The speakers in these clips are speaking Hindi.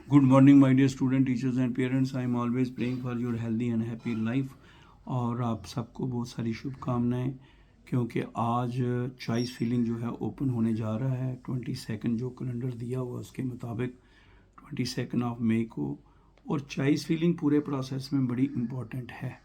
Good morning, my dear student, teachers and parents. I am always praying for your healthy and happy life. और आप सबको बहुत सारी शुभकामनाएं, क्योंकि आज चॉइस फिलिंग जो है ओपन होने जा रहा है 22 जो कैलेंडर दिया हुआ उसके मुताबिक 22 मई को। और चॉइस फिलिंग पूरे प्रोसेस में बड़ी इम्पॉर्टेंट है।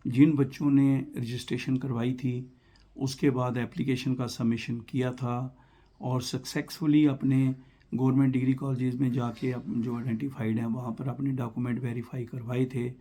जिन बच्चों ने रजिस्ट्रेशन करवाई थी उसके बाद एप्लीकेशन का सबमिशन किया था और सक्सेसफुली अपने गवर्नमेंट डिग्री कॉलेजेस में जाके जो आइडेंटिफाइड हैं वहाँ पर अपने डॉक्यूमेंट वेरीफाई करवाए थे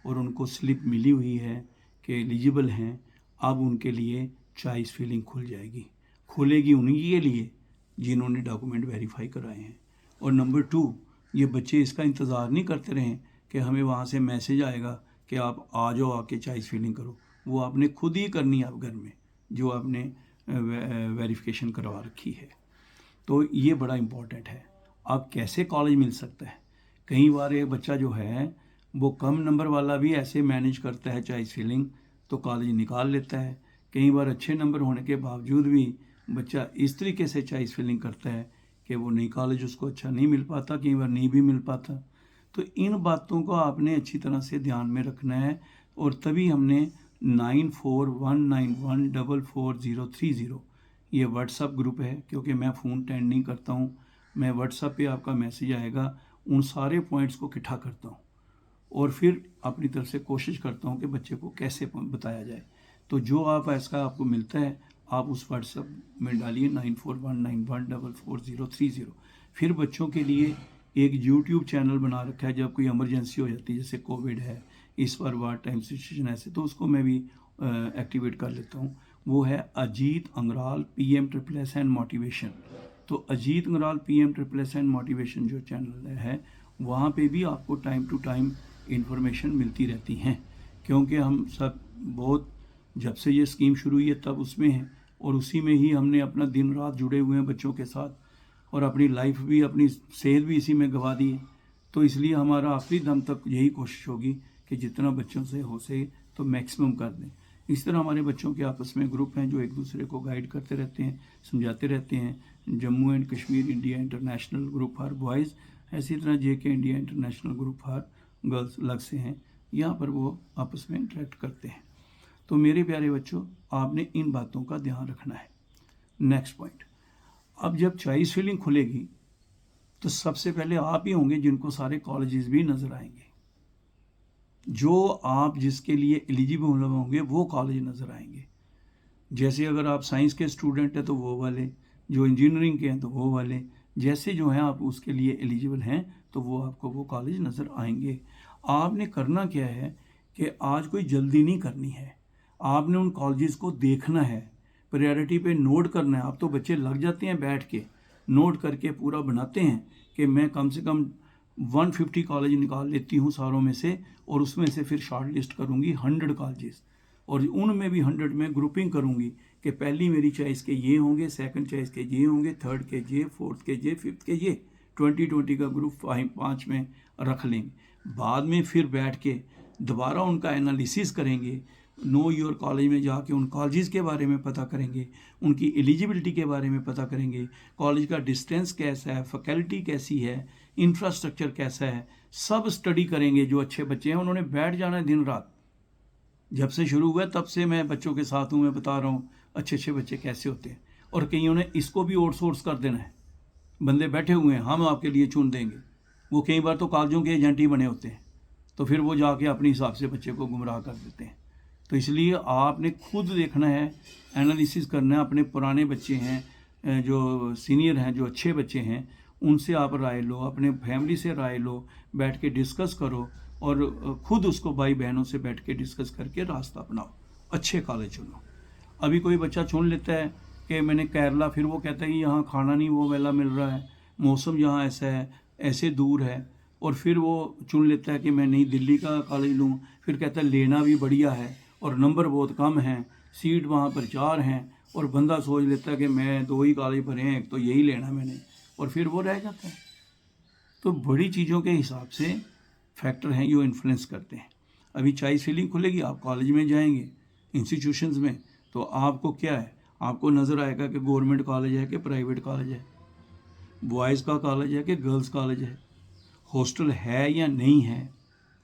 और उनको स्लिप मिली हुई है कि एलिजिबल हैं, अब उनके लिए चॉइस फिलिंग खुल जाएगी। खुलेगी उन्हीं के लिए जिन्होंने डॉक्यूमेंट वेरीफाई कराए हैं। और नंबर 2, ये बच्चे इसका इंतज़ार नहीं करते रहें कि हमें वहाँ से मैसेज आएगा कि आप आ जाओ आके चॉइस फिलिंग करो। वो आपने खुद ही करनी है आप घर में, जो आपने वेरिफिकेशन करवा रखी है। तो ये बड़ा इम्पॉर्टेंट है। अब कैसे कॉलेज मिल सकता है? कई बार एक बच्चा जो है वो कम नंबर वाला भी ऐसे मैनेज करता है चॉइस फिलिंग, तो कॉलेज निकाल लेता है। कई बार अच्छे नंबर होने के बावजूद भी बच्चा इस तरीके से चॉइस फिलिंग करता है कि वो नई कॉलेज उसको अच्छा नहीं मिल पाता, कई बार नहीं भी मिल पाता। तो इन बातों को आपने अच्छी तरह से ध्यान में रखना है। और तभी हमने 9419144030 ये व्हाट्सअप ग्रुप है, क्योंकि मैं फ़ोन अटेंड नहीं करता हूँ, मैं व्हाट्सअप पे आपका मैसेज आएगा, उन सारे पॉइंट्स को इकट्ठा करता हूँ और फिर अपनी तरफ से कोशिश करता हूँ कि बच्चे को कैसे बताया जाए। तो जो आप ऐसा आपको मिलता है आप उस व्हाट्सअप में डालिए 9419144030। फिर बच्चों के लिए एक यूट्यूब चैनल बना रखा है, जब कोई इमरजेंसी हो जाती है जैसे कोविड है, इस बार वार टाइम सिचुएशन ऐसे, तो उसको मैं भी एक्टिवेट कर लेता हूँ। वो है Ajit Angral PM SSS and motivation. तो Ajit Angral PM SSS and motivation जो चैनल है वहाँ पे भी आपको टाइम टू टाइम इंफॉर्मेशन मिलती रहती हैं, क्योंकि हम सब बहुत जब से ये स्कीम शुरू हुई है तब उसमें हैं और उसी में ही हमने अपना दिन रात जुड़े हुए हैं बच्चों के साथ, और अपनी लाइफ भी अपनी सेहत भी इसी में गंवा दी है। तो इसलिए हमारा आखिरी दम तक यही कोशिश होगी कि जितना बच्चों से हो सके तो मैक्सिमम कर दें। इस तरह हमारे बच्चों के आपस में ग्रुप हैं जो एक दूसरे को गाइड करते रहते हैं, समझाते रहते हैं। Jammu and Kashmir India international group for boys, इसी तरह JK India international group for girls अलग से हैं, यहाँ पर वो आपस में इंटरेक्ट करते हैं। तो मेरे प्यारे बच्चों, आपने इन बातों का ध्यान रखना है। नेक्स्ट पॉइंट, अब जब चॉइस फिलिंग खुलेगी तो सबसे पहले आप ही होंगे जिनको सारे कॉलेजेस भी नज़र आएंगे। जो आप जिसके लिए एलिजिबल होंगे वो कॉलेज नज़र आएंगे। जैसे अगर आप साइंस के स्टूडेंट हैं तो वो वाले, जो इंजीनियरिंग के हैं तो वो वाले, जैसे जो हैं आप उसके लिए एलिजिबल हैं तो वो आपको वो कॉलेज नज़र आएंगे। आपने करना क्या है कि आज कोई जल्दी नहीं करनी है, आपने उन कॉलेजेस को देखना है, प्रायोरिटी पे नोट करना है। आप तो बच्चे लग जाते हैं बैठ के नोट करके पूरा बनाते हैं कि मैं कम से कम 150 कॉलेज निकाल लेती हूँ सारों में से, और उसमें से फिर शॉर्ट लिस्ट करूँगी 100 कॉलेजेस, और उनमें भी 100 में ग्रुपिंग करूँगी कि पहली मेरी चॉइस के ये होंगे, सेकंड चॉइस के ये होंगे, थर्ड के ये, फोर्थ के ये, फिफ्थ के ये। 20-20 का ग्रुप 5 में रख लेंगे। बाद में फिर बैठ के दोबारा उनका एनालिसिस करेंगे, नो योर कॉलेज में जाके उन कॉलेजेस के बारे में पता करेंगे, उनकी एलिजिबिलिटी के बारे में पता करेंगे, कॉलेज का डिस्टेंस कैसा है, फैकल्टी कैसी है, इंफ्रास्ट्रक्चर कैसा है, सब स्टडी करेंगे। जो अच्छे बच्चे हैं उन्होंने बैठ जाना है दिन रात। जब से शुरू हुआ तब से मैं बच्चों के साथ हूँ, मैं बता रहा हूँ अच्छे अच्छे बच्चे कैसे होते हैं। और कईयों ने इसको भी आउटसोर्स कर देना है, बंदे बैठे हुए हैं हम आपके लिए चुन देंगे। वो कई बार तो कॉलेजों के एजेंट ही बने होते हैं, तो फिर वो जाके अपने हिसाब से बच्चे को गुमराह कर देते हैं। तो इसलिए आपने खुद देखना है, एनालिसिस करना है। अपने पुराने बच्चे हैं जो सीनियर हैं, जो अच्छे बच्चे हैं, उनसे आप राय लो, अपने फैमिली से राय लो, बैठ के डिस्कस करो और ख़ुद उसको भाई बहनों से बैठ के डिस्कस करके रास्ता अपनाओ, अच्छे कॉलेज चुनो। अभी कोई बच्चा चुन लेता है कि मैंने केरला, फिर वो कहता है कि यहाँ खाना नहीं वो वाला मिल रहा है, मौसम यहाँ ऐसा है, ऐसे दूर है, और फिर वो चुन लेता है कि मैं नहीं दिल्ली का कॉलेज लूँ। फिर कहता है लेना भी बढ़िया है और नंबर बहुत कम हैं, सीट वहाँ पर 4 हैं, और बंदा सोच लेता है कि मैं 2 ही कॉलेज भरे हैं, एक तो यही लेना मैंने, और फिर वो रह जाता है। तो बड़ी चीज़ों के हिसाब से फैक्टर हैं जो इन्फ्लुएंस करते हैं। अभी चॉइस फिलिंग खुलेगी, आप कॉलेज में जाएंगे इंस्टीट्यूशंस में, तो आपको क्या है, आपको नज़र आएगा कि गवर्नमेंट कॉलेज है कि प्राइवेट कॉलेज है, बॉयज़ का कॉलेज है कि गर्ल्स कॉलेज है, हॉस्टल है या नहीं है,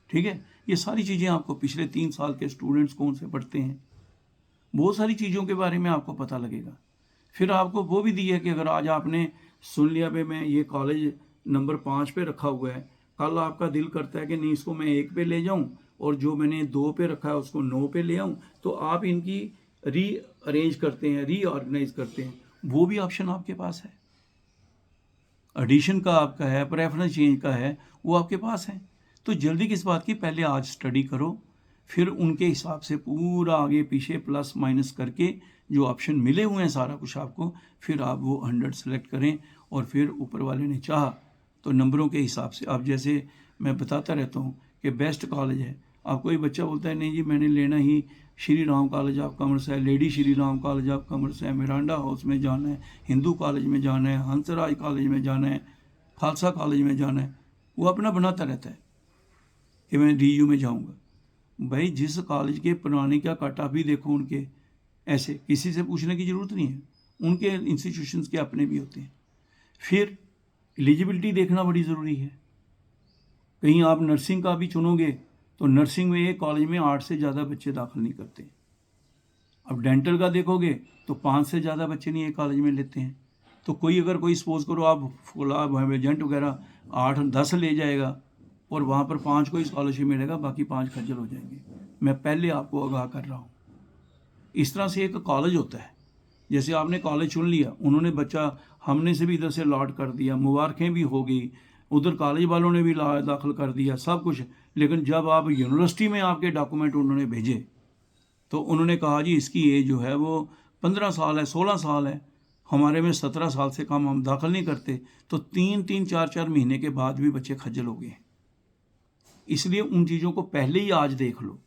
ठीक है। ये सारी चीज़ें आपको पिछले 3 साल के स्टूडेंट्स कौन से पढ़ते हैं, बहुत सारी चीज़ों के बारे में आपको पता लगेगा। फिर आपको वो भी दिया कि अगर आज आपने सुन लिया भाई मैं ये कॉलेज नंबर 5 पे रखा हुआ है, कल आपका दिल करता है कि नहीं इसको मैं 1 पे ले जाऊं और जो मैंने 2 पे रखा है उसको 9 पे ले आऊं, तो आप इनकी री अरेंज करते हैं, रीऑर्गेनाइज करते हैं, वो भी ऑप्शन आपके पास है। एडिशन का आपका है, प्रेफरेंस चेंज का है, वो आपके पास है। तो जल्दी किस बात की, पहले आज स्टडी करो, फिर उनके हिसाब से पूरा आगे पीछे प्लस माइनस करके जो ऑप्शन मिले हुए हैं सारा कुछ आपको, फिर आप वो 100 सेलेक्ट करें और फिर ऊपर वाले ने चाहा तो नंबरों के हिसाब से, अब जैसे मैं बताता रहता हूँ कि बेस्ट कॉलेज है, अब कोई बच्चा बोलता है नहीं जी मैंने लेना ही Shri Ram College of Commerce है, Lady Shri Ram College of Commerce है, मिरांडा हाउस में जाना है, हिंदू कॉलेज में जाना है, हंसराज कॉलेज में जाना है, खालसा कॉलेज में जाना है, वो अपना बनाता रहता है कि मैं DU में जाऊंगा। भाई जिस कॉलेज के पुराने क्या कट ऑफ भी देखो उनके, ऐसे किसी से पूछने की ज़रूरत नहीं है, उनके इंस्टीट्यूशंस के अपने भी होते हैं। फिर एलिजिबिलिटी देखना बड़ी ज़रूरी है। कहीं आप नर्सिंग का भी चुनोगे तो नर्सिंग में एक कॉलेज में 8 से ज़्यादा बच्चे दाखिल नहीं करते। अब डेंटल का देखोगे तो 5 से ज़्यादा बच्चे नहीं एक कॉलेज में लेते हैं। तो कोई अगर कोई सपोज करो आप एजेंट वगैरह 8-10 ले जाएगा और वहाँ पर 5 को ही स्कॉलरशिप मिलेगा, बाकी 5 खज्जल हो जाएंगे। मैं पहले आपको आगाह कर रहा हूँ। इस तरह से एक कॉलेज होता है, जैसे आपने कॉलेज चुन लिया, उन्होंने बच्चा हमने से भी इधर से अलॉट कर दिया, मुबारकें भी हो गई, उधर कॉलेज वालों ने भी दाखिल कर दिया सब कुछ, लेकिन जब आप यूनिवर्सिटी में आपके डॉक्यूमेंट उन्होंने भेजे तो उन्होंने कहा जी इसकी एज जो है वो 15 साल है, 16 साल है, हमारे में 17 साल से कम हम दाखिल नहीं करते। तो 3-3, 4-4 महीने के बाद भी बच्चे खज्जल हो गए। इसलिए उन चीज़ों को पहले ही आज देख लो,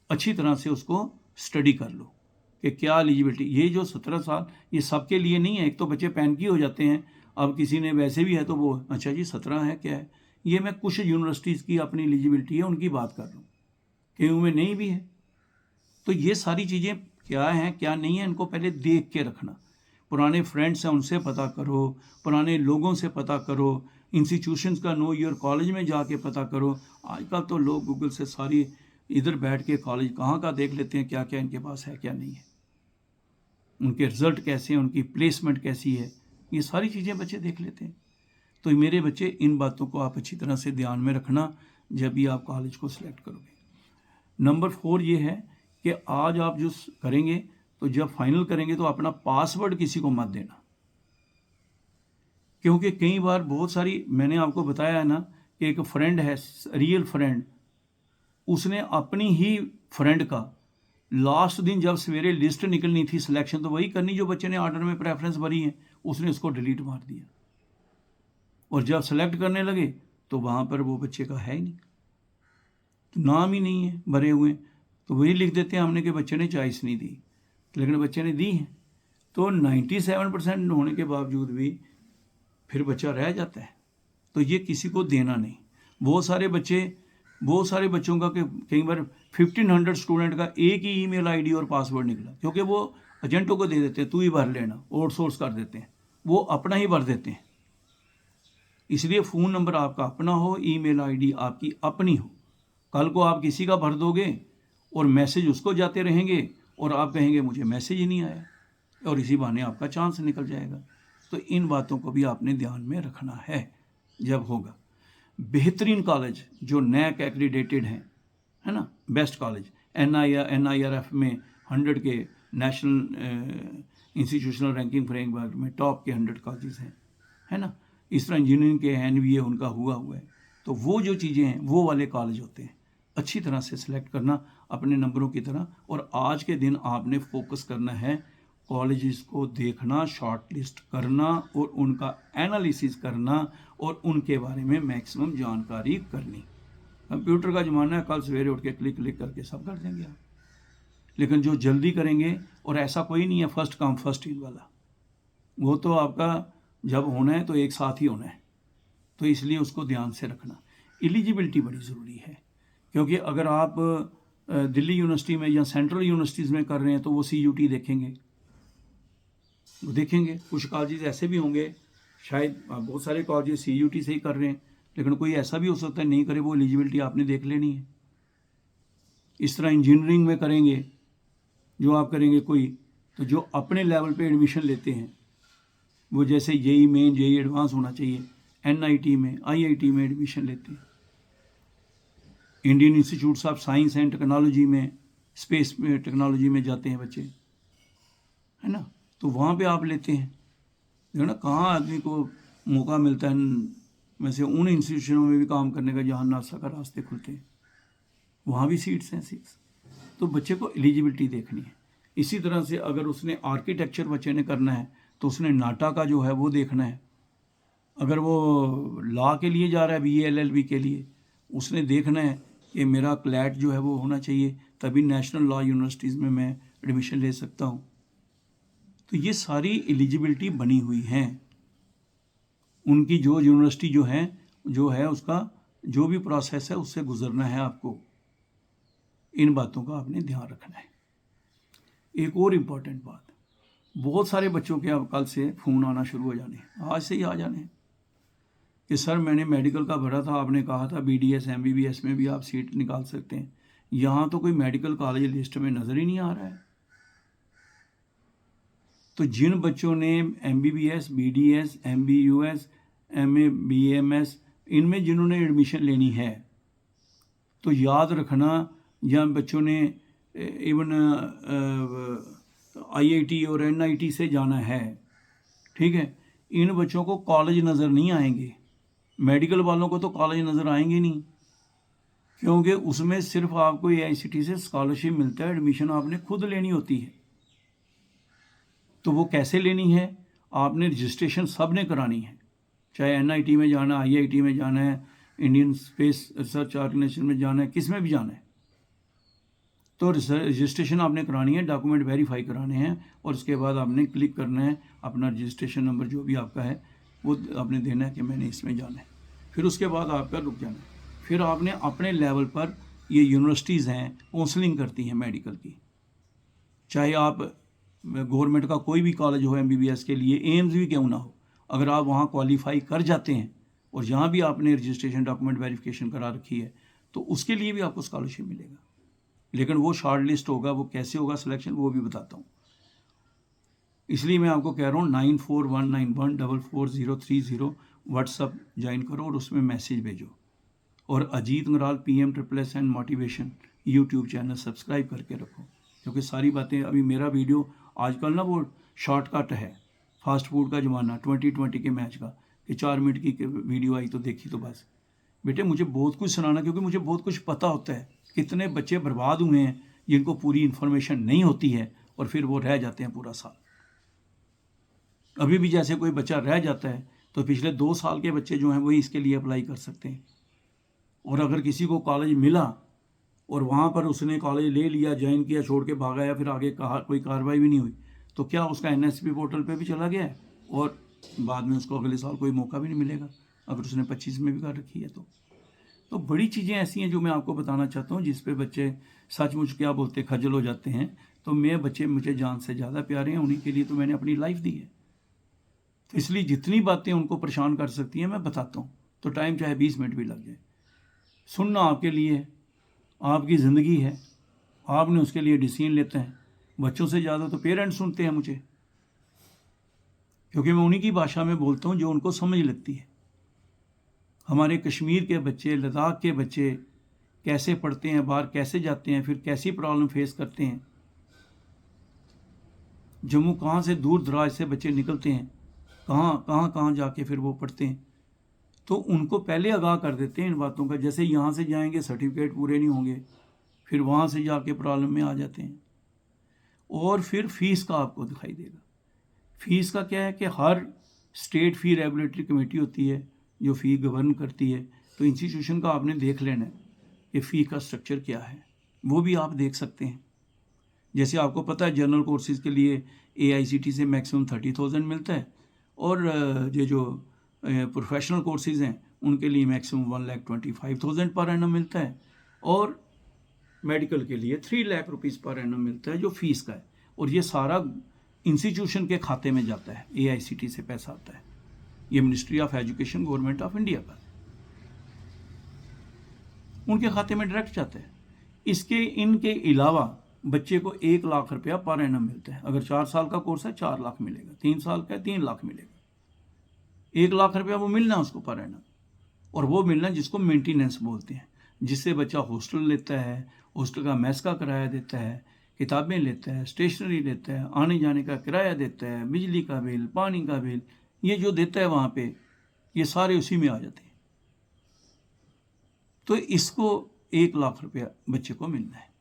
अच्छी तरह से उसको स्टडी कर लो कि क्या एलिजिबिलिटी। ये जो 17 साल ये सबके लिए नहीं है, एक तो बच्चे पैनकी हो जाते हैं, अब किसी ने वैसे भी है तो वो अच्छा जी 17 है क्या है। ये मैं कुछ यूनिवर्सिटीज़ की अपनी एलिजिबिलिटी है उनकी बात कर रहा हूँ, कहीं में नहीं भी है। तो ये सारी चीज़ें क्या हैं क्या नहीं है, इनको पहले देख के रखना। पुराने फ्रेंड्स हैं उनसे पता करो, पुराने लोगों से पता करो, इंस्टीट्यूशंस का नो योर कॉलेज में जाके पता करो। आजकल तो लोग गूगल से सारी इधर बैठ के कॉलेज कहाँ का देख लेते हैं, क्या क्या इनके पास है क्या नहीं है, उनके रिजल्ट कैसे हैं, उनकी प्लेसमेंट कैसी है, ये सारी चीज़ें बच्चे देख लेते हैं। तो मेरे बच्चे इन बातों को आप अच्छी तरह से ध्यान में रखना जब भी आप कॉलेज को सिलेक्ट करोगे। नंबर 4 ये है कि आज आप जो करेंगे तो जब फाइनल करेंगे तो अपना पासवर्ड किसी को मत देना, क्योंकि कई बार बहुत सारी, मैंने आपको बताया है ना कि एक फ्रेंड है रियल फ्रेंड, उसने अपनी ही फ्रेंड का लास्ट दिन जब सवेरे लिस्ट निकलनी थी सिलेक्शन, तो वही करनी जो बच्चे ने ऑर्डर में प्रेफरेंस भरी है, उसने उसको डिलीट मार दिया और जब सेलेक्ट करने लगे तो वहाँ पर वो बच्चे का है ही नहीं, तो नाम ही नहीं है भरे हुए, तो वही लिख देते हैं हमने कि बच्चे ने चॉइस नहीं दी, लेकिन बच्चे ने दी है। तो 97% होने के बावजूद भी फिर बच्चा रह जाता है। तो ये किसी को देना नहीं। बहुत सारे बच्चों का कई बार 1500 स्टूडेंट का एक ही ईमेल आईडी और पासवर्ड निकला, क्योंकि वो एजेंटों को दे देते हैं, तू ही भर लेना, आउटसोर्स कर देते हैं, वो अपना ही भर देते हैं। इसलिए फ़ोन नंबर आपका अपना हो, ईमेल आईडी आपकी अपनी हो। कल को आप किसी का भर दोगे और मैसेज उसको जाते रहेंगे और आप कहेंगे मुझे मैसेज ही नहीं आया, और इसी बहाने आपका चांस निकल जाएगा। तो इन बातों को भी आपने ध्यान में रखना है जब होगा। बेहतरीन कॉलेज जो NAAC एक्रीडेटेड हैं, है ना, बेस्ट कॉलेज NIRF में 100 के नेशनल इंस्टीट्यूशनल रैंकिंग फ्रेमवर्क में टॉप के 100 कॉलेज हैं, है ना। इस तरह इंजीनियरिंग के NVA उनका हुआ है। तो वो जो चीज़ें हैं वो वाले कॉलेज होते हैं, अच्छी तरह से सिलेक्ट करना अपने नंबरों की तरह। और आज के दिन आपने फोकस करना है कॉलेजेस को देखना, शॉर्ट लिस्ट करना और उनका एनालिसिस करना और उनके बारे में मैक्सिमम जानकारी करनी। कंप्यूटर का ज़माना है, कल सवेरे उठ के क्लिक क्लिक करके सब कर देंगे आप, लेकिन जो जल्दी करेंगे, और ऐसा कोई नहीं है फर्स्ट कम फर्स्ट इन वाला, वो तो आपका जब होना है तो एक साथ ही होना है। तो इसलिए उसको ध्यान से रखना। एलिजिबिलिटी बड़ी ज़रूरी है, क्योंकि अगर आप दिल्ली यूनिवर्सिटी में या सेंट्रल यूनिवर्सिटीज़ में कर रहे हैं तो वो CUT देखेंगे। कुछ कॉलेज ऐसे भी होंगे, शायद बहुत सारे कॉलेज CUT से ही कर रहे हैं, लेकिन कोई ऐसा भी हो सकता है नहीं करे, वो एलिजिबिलिटी आपने देख लेनी है। इस तरह इंजीनियरिंग में करेंगे जो आप करेंगे कोई, तो जो अपने लेवल पे एडमिशन लेते हैं वो जैसे जेई मेन जेई एडवांस होना चाहिए, एनआईटी में आईआईटी में एडमिशन लेते हैं, Indian institutes of science and technology में, स्पेस में टेक्नोलॉजी में जाते हैं बच्चे, है ना, तो वहाँ पे आप लेते हैं। देखो ना कहाँ आदमी को मौका मिलता है, वैसे उन इंस्टीट्यूशनों में भी काम करने का जहाँ नासा का रास्ते खुलते हैं, वहाँ भी सीट्स हैं 6। तो बच्चे को एलिजिबिलिटी देखनी है। इसी तरह से अगर उसने आर्किटेक्चर बच्चे ने करना है तो उसने नाटा का जो है वो देखना है। अगर वो लॉ के लिए जा रहा है, BA-LLB के लिए, उसने देखना है कि मेरा क्लैट जो है वो होना चाहिए, तभी नेशनल लॉ यूनिवर्सिटीज़ में मैं एडमिशन ले सकता हूँ। तो ये सारी एलिजिबिलिटी बनी हुई हैं, उनकी जो यूनिवर्सिटी जो है उसका जो भी प्रोसेस है उससे गुजरना है आपको। इन बातों का आपने ध्यान रखना है। एक और इम्पॉर्टेंट बात, बहुत सारे बच्चों के अब कल से फ़ोन आना शुरू हो जाने हैं, आज से ही आ जाने हैं कि सर मैंने मेडिकल का भरा था, आपने कहा था BDS MBBS में भी आप सीट निकाल सकते हैं, यहाँ तो कोई मेडिकल कॉलेज लिस्ट में नज़र ही नहीं आ रहा है। तो जिन बच्चों ने MBBS BDS MBUS MA BMS इनमें जिन्होंने एडमिशन लेनी है, तो याद रखना, या बच्चों ने इवन IIT और NIT से जाना है, ठीक है, इन बच्चों को कॉलेज नज़र नहीं आएंगे। मेडिकल वालों को तो कॉलेज नज़र आएंगे नहीं, क्योंकि उसमें सिर्फ आपको AICTE से स्कॉलरशिप मिलता है, एडमिशन आपने खुद लेनी होती है। तो वो कैसे लेनी है, आपने रजिस्ट्रेशन सब ने करानी है, चाहे NIT में जाना है, IIT में जाना है, इंडियन स्पेस रिसर्च ऑर्गेनाइजेशन में जाना है, किस में भी जाना है, तो रजिस्ट्रेशन आपने करानी है, डॉक्यूमेंट वेरीफाई कराने हैं, और उसके बाद आपने क्लिक करना है, अपना रजिस्ट्रेशन नंबर जो भी आपका है वो आपने देना है कि मैंने इसमें जाना है। फिर उसके बाद आपका रुक जाना है। फिर आपने अपने लेवल पर, ये यूनिवर्सिटीज़ हैं काउंसलिंग करती हैं मेडिकल की, चाहे आप गवर्नमेंट का कोई भी कॉलेज हो MBBS के लिए, एम्स भी क्यों ना हो, अगर आप वहाँ क्वालिफाई कर जाते हैं और यहाँ भी आपने रजिस्ट्रेशन डॉक्यूमेंट वेरिफिकेशन करा रखी है, तो उसके लिए भी आपको स्कॉलरशिप मिलेगा। लेकिन वो शॉर्ट लिस्ट होगा, वो कैसे होगा सिलेक्शन वो भी बताता हूँ। इसलिए मैं आपको कह रहा हूँ 9419144030 व्हाट्सअप ज्वाइन करो और उसमें मैसेज भेजो, और Ajit Angral PM and motivation YouTube channel subscribe करके रखो, क्योंकि सारी बातें अभी मेरा वीडियो आजकल ना वो शॉर्टकट है, फास्ट फूड का ज़माना, 2020 के मैच का, कि 4 मिनट की वीडियो आई तो देखी तो बस। बेटे मुझे बहुत कुछ सुनाना, क्योंकि मुझे बहुत कुछ पता होता है, कितने बच्चे बर्बाद हुए हैं जिनको पूरी इन्फॉर्मेशन नहीं होती है और फिर वो रह जाते हैं पूरा साल। अभी भी जैसे कोई बच्चा रह जाता है तो पिछले 2 साल के बच्चे जो हैं वही इसके लिए अप्लाई कर सकते हैं। और अगर किसी को कॉलेज मिला और वहाँ पर उसने कॉलेज ले लिया, ज्वाइन किया, छोड़ के भागा, या फिर आगे कोई कार्रवाई भी नहीं हुई, तो क्या उसका NSP पोर्टल पे भी चला गया है और बाद में उसको अगले साल कोई मौका भी नहीं मिलेगा अगर उसने 25 में भी कर रखी है। तो बड़ी चीज़ें ऐसी हैं जो मैं आपको बताना चाहता हूँ, जिस पे बच्चे सचमुच क्या बोलते खजल हो जाते हैं। तो बच्चे मुझे जान से ज़्यादा प्यारे हैं, उन्हीं के लिए तो मैंने अपनी लाइफ दी है। तो इसलिए जितनी बातें उनको परेशान कर सकती हैं मैं बताता हूँ, तो टाइम चाहे 20 मिनट भी लग जाए। सुनना आपके लिए, आपकी ज़िंदगी है, आपने उसके लिए डिसीजन लेते हैं। बच्चों से ज़्यादा तो पेरेंट्स सुनते हैं मुझे, क्योंकि मैं उन्हीं की भाषा में बोलता हूँ जो उनको समझ लगती है। हमारे कश्मीर के बच्चे, लद्दाख के बच्चे कैसे पढ़ते हैं, बाहर कैसे जाते हैं, फिर कैसी प्रॉब्लम फेस करते हैं। जम्मू कहाँ से दूर दराज से बच्चे निकलते हैं, कहाँ जाके फिर वो पढ़ते हैं। तो उनको पहले आगाह कर देते हैं इन बातों का। जैसे यहाँ से जाएंगे सर्टिफिकेट पूरे नहीं होंगे, फिर वहाँ से जाके प्रॉब्लम में आ जाते हैं। और फिर फीस का आपको दिखाई देगा। फीस का क्या है कि हर स्टेट फ़ी रेगुलेटरी कमेटी होती है जो फ़ी गवर्न करती है, तो इंस्टीट्यूशन का आपने देख लेना है कि फ़ी का स्ट्रक्चर क्या है, वो भी आप देख सकते हैं। जैसे आपको पता है जनरल कोर्सेज़ के लिए AICTE से मैक्सिमम 30,000 मिलता है, और ये जो प्रोफेशनल कोर्सेज़ हैं उनके लिए मैक्सिमम 1,25,000 पर एनम मिलता है, और मेडिकल के लिए 3 लाख रुपीज़ पर एनम मिलता है जो फीस का है। और ये सारा इंस्टीट्यूशन के खाते में जाता है, AICTE से पैसा आता है, ये ministry of education government of India का। उनके खाते में डायरेक्ट जाता है। इनके अलावा बच्चे को 1 लाख रुपया पर एनम मिलता है। अगर 4 साल का कोर्स है 4 लाख मिलेगा, 3 साल का है 3 लाख मिलेगा। 1 लाख रुपया वो मिलना उसको पर एनम, और वो मिलना जिसको मेंटेनेंस बोलते हैं, जिससे बच्चा हॉस्टल लेता है, हॉस्टल का मेस का किराया देता है, किताबें लेता है, स्टेशनरी लेता है, आने जाने का किराया देता है, बिजली का बिल, पानी का बिल, ये जो देता है वहाँ पे, ये सारे उसी में आ जाते हैं। तो इसको 1 लाख रुपया बच्चे को मिलना है।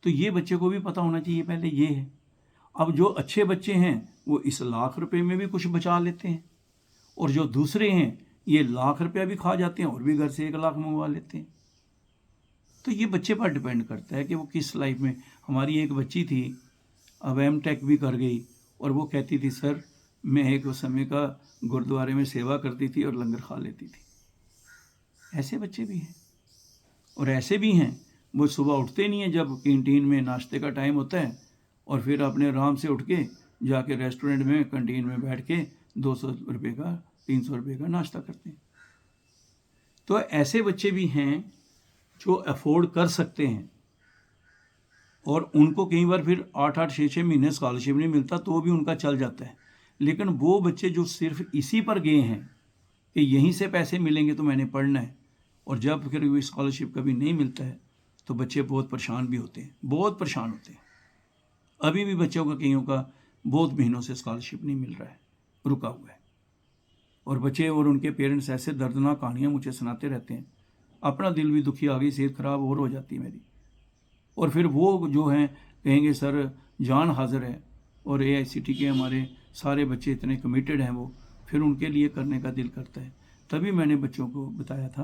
तो ये बच्चे को भी पता होना चाहिए पहले ये है। अब जो अच्छे बच्चे हैं वो इस लाख रुपए में भी कुछ बचा लेते हैं, और जो दूसरे हैं ये लाख रुपया भी खा जाते हैं और भी घर से 1 लाख मंगवा लेते हैं। तो ये बच्चे पर डिपेंड करता है कि वो किस लाइफ में। हमारी एक बच्ची थी, अब एमटेक भी कर गई, और वो कहती थी सर मैं एक समय का गुरुद्वारे में सेवा करती थी और लंगर खा लेती थी। ऐसे बच्चे भी हैं, और ऐसे भी हैं वो सुबह उठते नहीं हैं जब कैंटीन में नाश्ते का टाइम होता है, और फिर अपने आराम से उठ के जाके रेस्टोरेंट में कैंटीन में बैठ के 200 रुपये का 300 रुपये का नाश्ता करते हैं। तो ऐसे बच्चे भी हैं जो अफोर्ड कर सकते हैं, और उनको कई बार फिर 8-8 6-6 महीने स्कॉलरशिप नहीं मिलता तो भी उनका चल जाता है। लेकिन वो बच्चे जो सिर्फ इसी पर गए हैं कि यहीं से पैसे मिलेंगे तो मैंने पढ़ना है, और जब फिर वो स्कॉलरशिप कभी नहीं मिलता है तो बच्चे बहुत परेशान भी होते हैं, बहुत परेशान होते हैं। अभी भी बच्चों का कईयों का बहुत महीनों से स्कॉलरशिप नहीं मिल रहा है, रुका हुआ है। और बच्चे और उनके पेरेंट्स ऐसे दर्दनाक कहानियाँ मुझे सुनाते रहते हैं, अपना दिल भी दुखी, आ गई सेहत ख़राब और हो जाती है मेरी। और फिर वो जो हैं कहेंगे सर जान हाजिर है, और AICT के हमारे सारे बच्चे इतने कमिटेड हैं, वो फिर उनके लिए करने का दिल करता है। तभी मैंने बच्चों को बताया था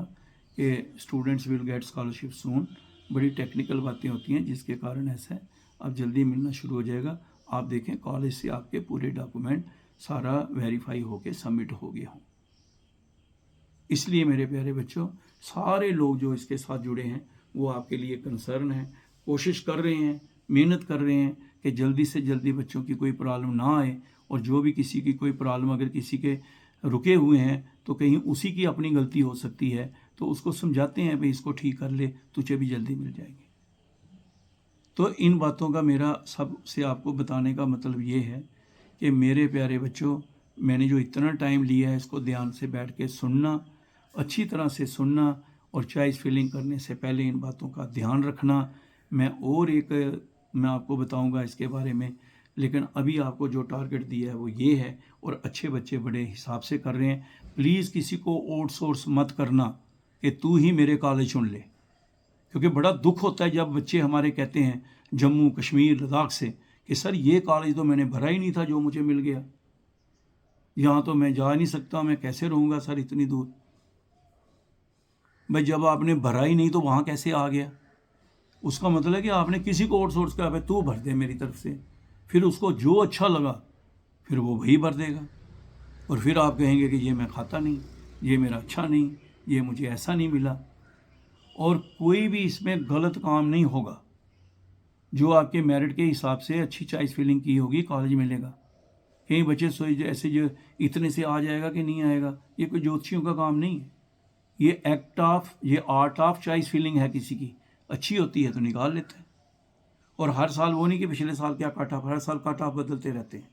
कि स्टूडेंट्स विल गेट स्कॉलरशिप सून। बड़ी टेक्निकल बातें होती हैं जिसके कारण ऐसा है। अब जल्दी मिलना शुरू हो जाएगा। आप देखें कॉलेज से आपके पूरे डॉक्यूमेंट सारा वेरीफाई होके सबमिट हो गए हों। इसलिए मेरे प्यारे बच्चों, सारे लोग जो इसके साथ जुड़े हैं वो आपके लिए कंसर्न हैं, कोशिश कर रहे हैं, मेहनत कर रहे हैं कि जल्दी से जल्दी बच्चों की कोई प्रॉब्लम ना आए। और जो भी किसी की कोई प्रॉब्लम अगर किसी के रुके हुए हैं तो कहीं उसी की अपनी गलती हो सकती है, तो उसको समझाते हैं भाई इसको ठीक कर ले, तुझे भी जल्दी मिल जाएगी। तो इन बातों का मेरा सबसे आपको बताने का मतलब ये है कि मेरे प्यारे बच्चों, मैंने जो इतना टाइम लिया है इसको ध्यान से बैठ के सुनना, अच्छी तरह से सुनना, और चॉइस फिलिंग करने से पहले इन बातों का ध्यान रखना। मैं आपको बताऊंगा इसके बारे में, लेकिन अभी आपको जो टारगेट दिया है वो ये है, और अच्छे बच्चे बड़े हिसाब से कर रहे हैं। प्लीज़ किसी को आउटसोर्स मत करना कि तू ही मेरे कॉलेज चुन ले, क्योंकि बड़ा दुख होता है जब बच्चे हमारे कहते हैं जम्मू कश्मीर लद्दाख से कि सर ये कॉलेज तो मैंने भरा ही नहीं था जो मुझे मिल गया, यहाँ तो मैं जा नहीं सकता, मैं कैसे रहूँगा सर इतनी दूर। भाई जब आपने भरा ही नहीं तो वहाँ कैसे आ गया? उसका मतलब है कि आपने किसी को आउटसोर्स करा, भाई तू भर दे मेरी तरफ से, फिर उसको जो अच्छा लगा फिर वो वही भर देगा, और फिर आप कहेंगे कि ये मैं खाता नहीं, ये मेरा अच्छा नहीं, ये मुझे ऐसा नहीं मिला। और कोई भी इसमें गलत काम नहीं होगा। जो आपके मेरिट के हिसाब से अच्छी चॉइस फिलिंग की होगी कॉलेज मिलेगा। कई बच्चे सोच ऐसे जो इतने से आ जाएगा कि नहीं आएगा, ये कोई ज्योतिषियों का काम नहीं है। ये आर्ट ऑफ चॉइस फिलिंग है। किसी की अच्छी होती है तो निकाल लेते हैं, और हर साल वो नहीं कि पिछले साल क्या कट ऑफ, हर साल कट ऑफ बदलते रहते हैं।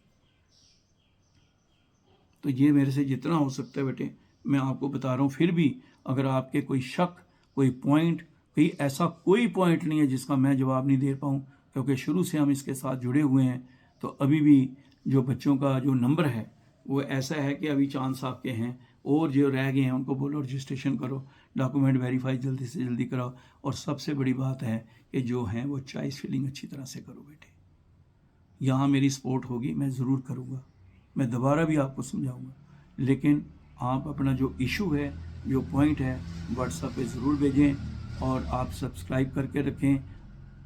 तो ये मेरे से जितना हो सकता है बेटे मैं आपको बता रहा हूँ। फिर भी अगर आपके कोई शक, कोई पॉइंट, ऐसा कोई पॉइंट नहीं है जिसका मैं जवाब नहीं दे पाऊँ, क्योंकि शुरू से हम इसके साथ जुड़े हुए हैं। तो अभी भी जो बच्चों का जो नंबर है वो ऐसा है कि अभी चांद साहब के हैं, और जो रह गए हैं उनको बोलो रजिस्ट्रेशन करो, डॉक्यूमेंट वेरीफाई जल्दी से जल्दी कराओ। और सबसे बड़ी बात है कि जो हैं वो चॉइस फिलिंग अच्छी तरह से करो बेटे। यहाँ मेरी सपोर्ट होगी, मैं ज़रूर करूँगा, मैं दोबारा भी आपको समझाऊँगा। लेकिन आप अपना जो इशू है, जो पॉइंट है, व्हाट्सएप पे ज़रूर भेजें, और आप सब्सक्राइब करके रखें।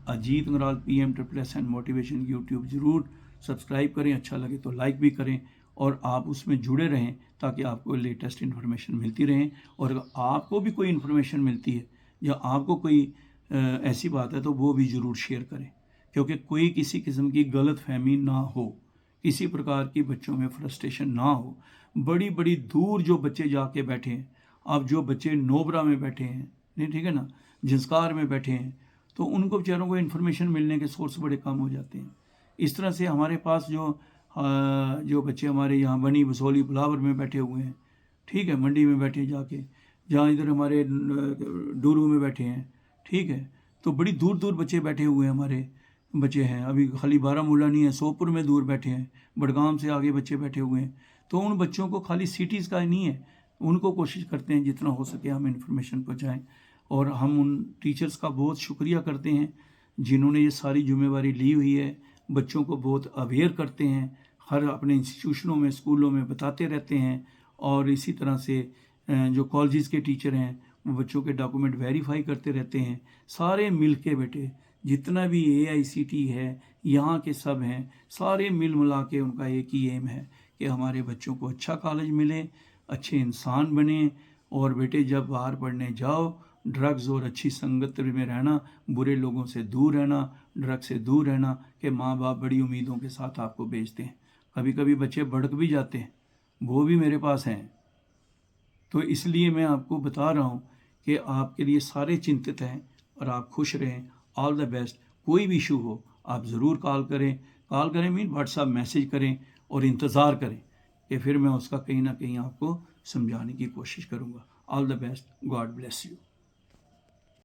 Ajit Nagral PM++ and motivation YouTube ज़रूर सब्सक्राइब करें, अच्छा लगे तो लाइक भी करें, और आप उसमें जुड़े रहें ताकि आपको लेटेस्ट इन्फॉर्मेशन मिलती रहें। और अगर आपको भी कोई इन्फॉर्मेशन मिलती है या आपको कोई ऐसी बात है तो वो भी ज़रूर शेयर करें, क्योंकि कोई किसी किस्म की गलत फहमी ना हो, किसी प्रकार की बच्चों में फ्रस्ट्रेशन ना हो। बड़ी बड़ी दूर जो बच्चे जाके बैठे हैं, अब जो बच्चे नोबरा में बैठे हैं, नहीं, ठीक है ना, जंस्कार में बैठे हैं, तो उनको बेचारों को इन्फॉर्मेशन मिलने के सोर्स बड़े कम हो जाते हैं। इस तरह से हमारे पास जो बच्चे हमारे यहाँ बनी बसोली बिलावर में बैठे हुए हैं, ठीक है, मंडी में बैठे जाके, जहाँ इधर हमारे डूरू में बैठे हैं, ठीक है, तो बड़ी दूर दूर बच्चे बैठे हुए हैं, हमारे बच्चे हैं, अभी खाली बारामूला नहीं है, सोपुर में दूर बैठे हैं, बडगाम से आगे बच्चे बैठे हुए हैं। तो उन बच्चों को खाली सिटीज़ का ही नहीं है, उनको कोशिश करते हैं जितना हो सके हम इन्फॉर्मेशन पहुँचाएँ। और हम उन टीचर्स का बहुत शुक्रिया करते हैं जिन्होंने ये सारी जिम्मेवारी ली हुई है, बच्चों को बहुत अवेयर करते हैं, हर अपने इंस्टीट्यूशनों में, स्कूलों में बताते रहते हैं। और इसी तरह से जो कॉलेजेस के टीचर हैं वो बच्चों के डॉक्यूमेंट वेरीफाई करते रहते हैं। सारे मिल के बेटे, जितना भी AICT है यहाँ के सब हैं, सारे मिल मिला के उनका एक ही एम है कि हमारे बच्चों को अच्छा कॉलेज मिले, अच्छे इंसान बने। और बेटे जब बाहर पढ़ने जाओ, ड्रग्स और अच्छी संगत में रहना, बुरे लोगों से दूर रहना, ड्रग्स से दूर रहना, कि माँ बाप बड़ी उम्मीदों के साथ आपको भेजते हैं। कभी कभी बच्चे भड़क भी जाते हैं, वो भी मेरे पास हैं। तो इसलिए मैं आपको बता रहा हूँ कि आपके लिए सारे चिंतित हैं और आप खुश रहें। All the best. कोई भी इशू हो आप ज़रूर कॉल करें मीन व्हाट्सएप मैसेज करें और इंतज़ार करें कि फिर मैं उसका कहीं ना कहीं आपको समझाने की कोशिश करूँगा। All the best. God bless you.